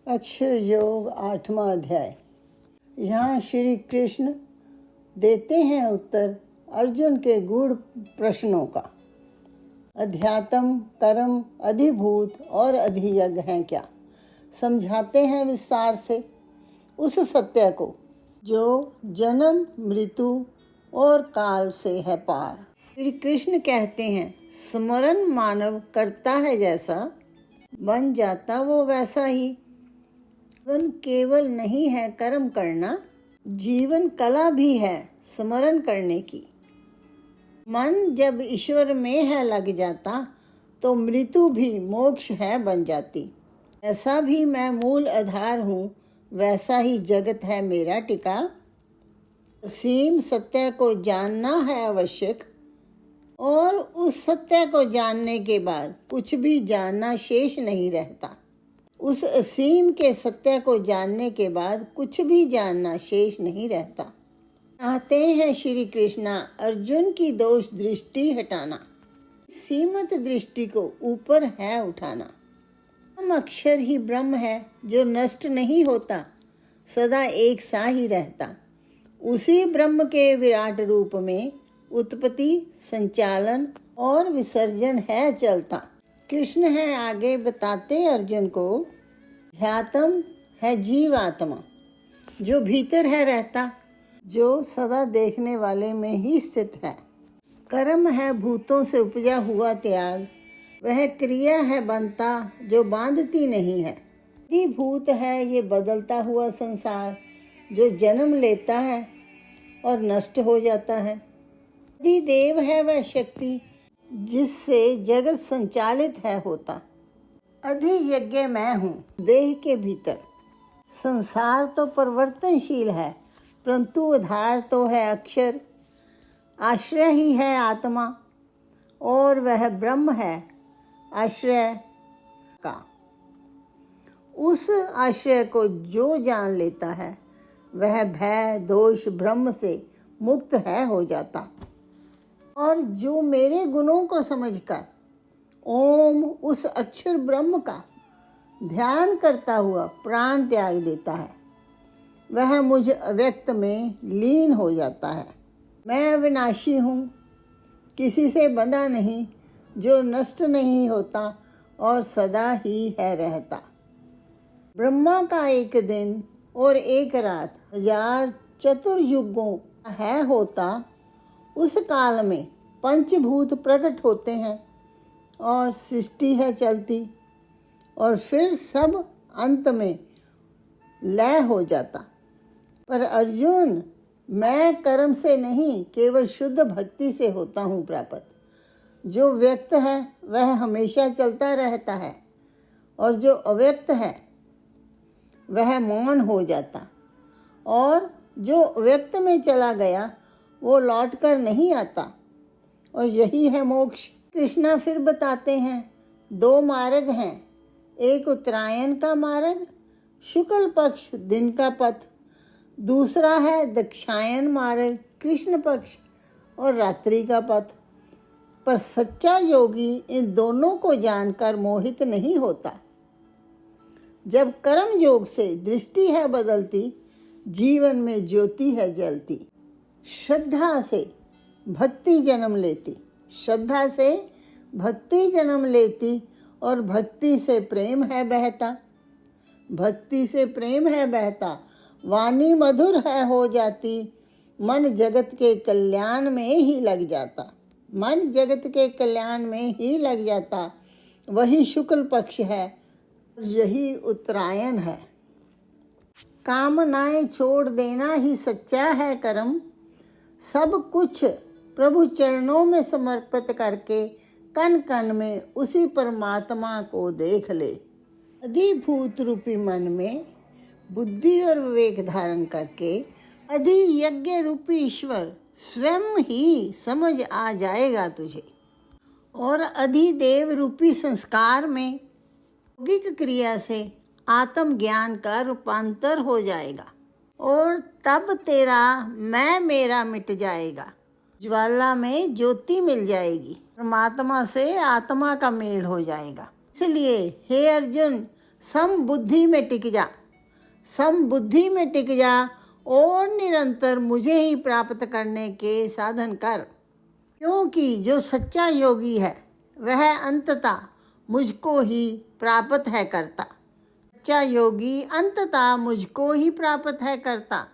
अक्षर योग 8वां अध्याय। यहाँ श्री कृष्ण देते हैं उत्तर अर्जुन के गूढ़ प्रश्नों का। अध्यात्म, कर्म, अधिभूत और अधियज्ञ हैं क्या, समझाते हैं विस्तार से उस सत्य को जो जन्म, मृत्यु और काल से है पार। श्री कृष्ण कहते हैं, स्मरण मानव करता है जैसा, बन जाता वो वैसा ही। जीवन केवल नहीं है कर्म करना, जीवन कला भी है स्मरण करने की। मन जब ईश्वर में है लग जाता, तो मृत्यु भी मोक्ष है बन जाती। ऐसा भी मैं मूल आधार हूँ, वैसा ही जगत है मेरा टिका। असीम सत्य को जानना है आवश्यक, और उस सत्य को जानने के बाद कुछ भी जानना शेष नहीं रहता। उस असीम के सत्य को जानने के बाद कुछ भी जानना शेष नहीं रहता। चाहते हैं श्री कृष्णा अर्जुन की दोष दृष्टि हटाना, सीमित दृष्टि को ऊपर है उठाना। हम अक्षर ही ब्रह्म है जो नष्ट नहीं होता, सदा एक सा ही रहता। उसी ब्रह्म के विराट रूप में उत्पत्ति, संचालन और विसर्जन है चलता। कृष्ण है आगे बताते अर्जुन को, ध्यात्म है जीवात्मा जो भीतर है रहता, जो सदा देखने वाले में ही स्थित है। कर्म है भूतों से उपजा हुआ त्याग, वह क्रिया है बनता जो बांधती नहीं है। अधिभूत है ये बदलता हुआ संसार, जो जन्म लेता है और नष्ट हो जाता है। अधिदेव है वह शक्ति जिससे जगत संचालित है होता। अधियज्ञ मैं हूँ देह के भीतर। संसार तो परिवर्तनशील है, परंतु आधार तो है अक्षर। आश्रय ही है आत्मा, और वह ब्रह्म है आश्रय का। उस आश्रय को जो जान लेता है, वह भय दोष ब्रह्म से मुक्त है हो जाता। और जो मेरे गुणों को समझकर ओम उस अक्षर ब्रह्म का ध्यान करता हुआ प्राण त्याग देता है, वह मुझ अव्यक्त में लीन हो जाता है। मैं अविनाशी हूँ, किसी से बंधा नहीं, जो नष्ट नहीं होता और सदा ही है रहता। ब्रह्मा का एक दिन और एक रात 1000 चतुर्युगों है होता। उस काल में पंचभूत प्रकट होते हैं और सृष्टि है चलती, और फिर सब अंत में लय हो जाता। पर अर्जुन, मैं कर्म से नहीं केवल शुद्ध भक्ति से होता हूँ प्राप्त। जो व्यक्त है वह हमेशा चलता रहता है, और जो अव्यक्त है वह मौन हो जाता। और जो व्यक्त में चला गया वो लौटकर नहीं आता, और यही है मोक्ष। कृष्णा फिर बताते हैं, 2 मार्ग हैं, एक उत्तरायण का मार्ग, शुक्ल पक्ष दिन का पथ। दूसरा है दक्षायन मार्ग, कृष्ण पक्ष और रात्रि का पथ। पर सच्चा योगी इन दोनों को जानकर मोहित नहीं होता। जब कर्म योग से दृष्टि है बदलती, जीवन में ज्योति है जलती। श्रद्धा से भक्ति जन्म लेती, श्रद्धा से भक्ति जन्म लेती, और भक्ति से प्रेम है बहता। भक्ति से प्रेम है बहता, वाणी मधुर है हो जाती। मन जगत के कल्याण में ही लग जाता, मन जगत के कल्याण में ही लग जाता। वही शुक्ल पक्ष है, यही उत्तरायण है। कामनाएं छोड़ देना ही सच्चा है कर्म। सब कुछ प्रभु चरणों में समर्पित करके कण कण में उसी परमात्मा को देख ले। अधिभूत रूपी मन में बुद्धि और विवेक धारण करके अधियज्ञ रूपी ईश्वर स्वयं ही समझ आ जाएगा तुझे। और अधिदेव रूपी संस्कार में यौगिक क्रिया से आत्मज्ञान का रूपांतर हो जाएगा, और तब तेरा मैं मेरा मिट जाएगा। ज्वाला में ज्योति मिल जाएगी, परमात्मा से आत्मा का मेल हो जाएगा। इसलिए हे अर्जुन, सम बुद्धि में टिक जा, सम बुद्धि में टिक जा और निरंतर मुझे ही प्राप्त करने के साधन कर। क्योंकि जो सच्चा योगी है वह अंततः मुझको ही प्राप्त है करता। सच्चा योगी अंततः मुझको ही प्राप्त है करता।